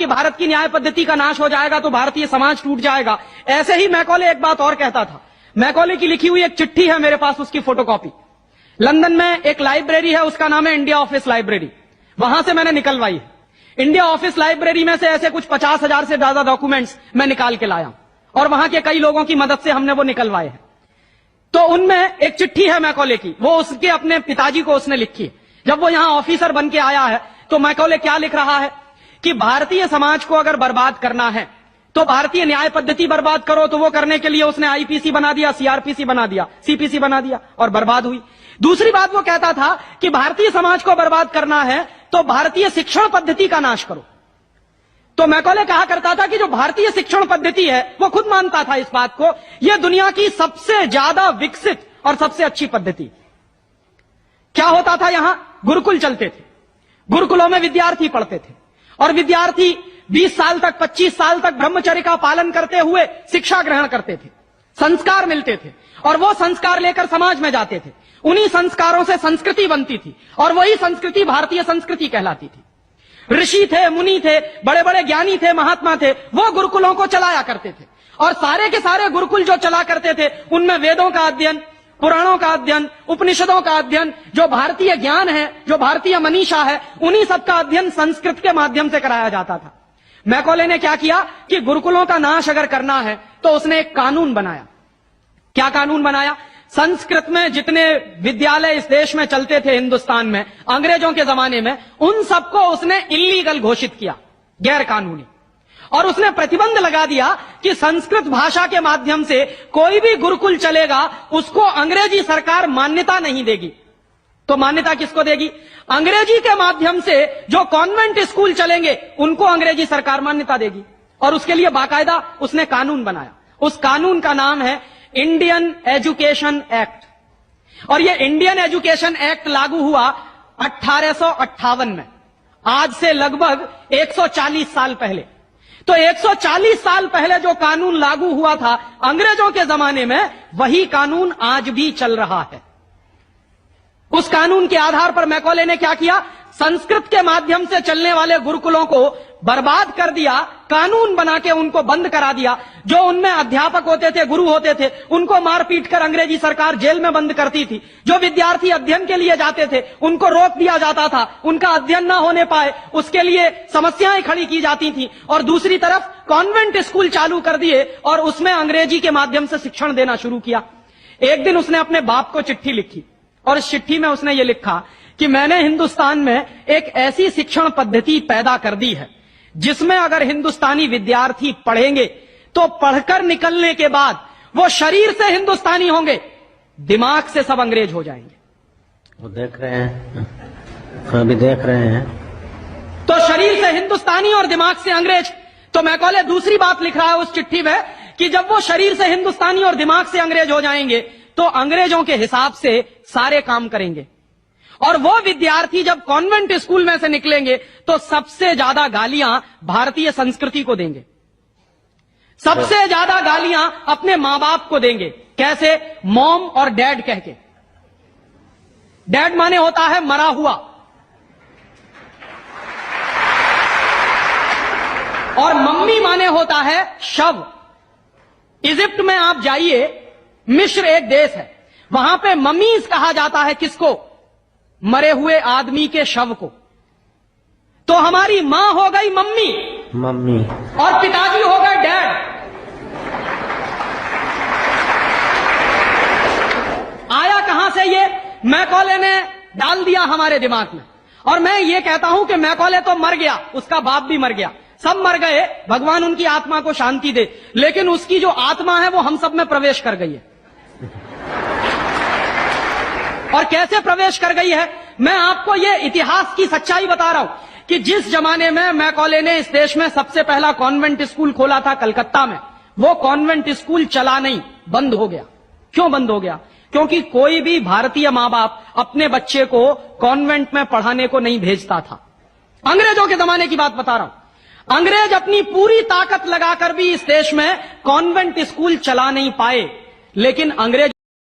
कि भारत की न्याय पद्धति का नाश हो जाएगा तो भारतीय समाज टूट जाएगा। ऐसे ही मैकॉले एक बात और कहता था। मैकॉले की लिखी हुई एक चिट्ठी है मेरे पास, उसकी फोटोकॉपी। लंदन में एक लाइब्रेरी है, उसका नाम है इंडिया ऑफिस लाइब्रेरी, वहां से मैंने निकलवाई है। इंडिया ऑफिस लाइब्रेरी में से ऐसे कुछ 50,000 से ज्यादा डॉक्यूमेंट्स मैं निकाल के लाया और वहां के कई लोगों की मदद से हमने वो निकलवाए हैं। तो उनमें एक चिट्ठी है मैकॉले की, वो उसके अपने पिताजी को उसने लिखी है। जब वो यहां ऑफिसर बन के आया है तो मैकॉले क्या लिख रहा है कि भारतीय समाज को अगर बर्बाद करना है तो भारतीय न्याय पद्धति बर्बाद करो। तो वो करने के लिए उसने आईपीसी बना दिया, सीआरपीसी बना दिया, सीपीसी बना दिया और बर्बाद हुई। दूसरी बात वो कहता था कि भारतीय समाज को बर्बाद करना है तो भारतीय शिक्षण पद्धति का नाश करो। तो मैकॉले कहा करता था कि जो भारतीय शिक्षण पद्धति है, वो खुद मानता था इस बात को, यह दुनिया की सबसे ज्यादा विकसित और सबसे अच्छी पद्धति। क्या होता था, यहां गुरुकुल चलते थे, गुरुकुलों में विद्यार्थी पढ़ते थे और विद्यार्थी 20 साल तक, 25 साल तक ब्रह्मचर्य का पालन करते हुए शिक्षा ग्रहण करते थे, संस्कार मिलते थे और वो संस्कार लेकर समाज में जाते थे। उन्हीं संस्कारों से संस्कृति बनती थी और वही संस्कृति भारतीय संस्कृति कहलाती थी। ऋषि थे, मुनि थे, बड़े बड़े ज्ञानी थे, महात्मा थे, वो गुरुकुलों को चलाया करते थे और सारे के सारे गुरुकुल जो चला करते थे उनमें वेदों का अध्ययन, पुराणों का अध्ययन, उपनिषदों का अध्ययन, जो भारतीय ज्ञान है, जो भारतीय मनीषा है, उन्हीं सब का अध्ययन संस्कृत के माध्यम से कराया जाता था। मैकॉले ने क्या किया कि गुरुकुलों का नाश अगर करना है तो उसने एक कानून बनाया। क्या कानून बनाया? संस्कृत में जितने विद्यालय इस देश में चलते थे, हिंदुस्तान में अंग्रेजों के जमाने में, उन सबको उसने इल्लीगल घोषित किया, गैर कानूनी। और उसने प्रतिबंध लगा दिया कि संस्कृत भाषा के माध्यम से कोई भी गुरुकुल चलेगा उसको अंग्रेजी सरकार मान्यता नहीं देगी। तो मान्यता किसको देगी? अंग्रेजी के माध्यम से जो कॉन्वेंट स्कूल चलेंगे उनको अंग्रेजी सरकार मान्यता देगी। और उसके लिए बाकायदा उसने कानून बनाया। उस कानून का नाम है इंडियन एजुकेशन एक्ट। और यह इंडियन एजुकेशन एक्ट लागू हुआ 1858 में, आज से लगभग 140 साल पहले। तो 140 साल पहले जो कानून लागू हुआ था अंग्रेजों के जमाने में, वही कानून आज भी चल रहा है। उस कानून के आधार पर मैकॉले ने क्या किया? संस्कृत के माध्यम से चलने वाले गुरुकुलों को बर्बाद कर दिया, कानून बना के उनको बंद करा दिया। जो उनमें अध्यापक होते थे, गुरु होते थे, उनको मार पीट कर अंग्रेजी सरकार जेल में बंद करती थी। जो विद्यार्थी अध्ययन के लिए जाते थे उनको रोक दिया जाता था, उनका अध्ययन ना होने पाए उसके लिए समस्याएं खड़ी की जाती थी। और दूसरी तरफ कॉन्वेंट स्कूल चालू कर दिए और उसमें अंग्रेजी के माध्यम से शिक्षण देना शुरू किया। एक दिन उसने अपने बाप को चिट्ठी लिखी और इस चिट्ठी में उसने ये लिखा कि मैंने हिंदुस्तान में एक ऐसी शिक्षण पद्धति पैदा कर दी है जिसमें अगर हिंदुस्तानी विद्यार्थी पढ़ेंगे तो पढ़कर निकलने के बाद वो शरीर से हिंदुस्तानी होंगे, दिमाग से सब अंग्रेज हो जाएंगे। वो देख रहे हैं, अभी देख रहे हैं। तो शरीर से हिंदुस्तानी और दिमाग से अंग्रेज। तो मैकॉले दूसरी बात लिख रहा है उस चिट्ठी में कि जब वो शरीर से हिंदुस्तानी और दिमाग से अंग्रेज हो जाएंगे तो अंग्रेजों के हिसाब से सारे काम करेंगे। और वो विद्यार्थी जब कॉन्वेंट स्कूल में से निकलेंगे तो सबसे ज्यादा गालियां भारतीय संस्कृति को देंगे, सबसे ज्यादा गालियां अपने मां बाप को देंगे। कैसे? मॉम और डैड कह के। डैड माने होता है मरा हुआ और मम्मी माने होता है शव। इजिप्ट में आप जाइए, मिस्र एक देश है, वहां पे मम्मीज कहा जाता है किसको? मरे हुए आदमी के शव को। तो हमारी मां हो गई मम्मी और पिताजी हो गए डैड। आया कहां से ये? मैकॉले ने डाल दिया हमारे दिमाग में। और मैं ये कहता हूं कि मैकॉले तो मर गया, उसका बाप भी मर गया, सब मर गए, भगवान उनकी आत्मा को शांति दे, लेकिन उसकी जो आत्मा है वो हम सब में प्रवेश कर गई है। और कैसे प्रवेश कर गई है? मैं आपको ये इतिहास की सच्चाई बता रहा हूं कि जिस जमाने में मैकॉले ने इस देश में सबसे पहला कॉन्वेंट स्कूल खोला था कलकत्ता में, वो कॉन्वेंट स्कूल चला नहीं, बंद हो गया। क्यों बंद हो गया? क्योंकि कोई भी भारतीय मां बाप अपने बच्चे को कॉन्वेंट में पढ़ाने को नहीं भेजता था। अंग्रेजों के जमाने की बात बता रहा हूं। अंग्रेज अपनी पूरी ताकत लगाकर भी इस देश में कॉन्वेंट स्कूल चला नहीं पाए, लेकिन अंग्रेज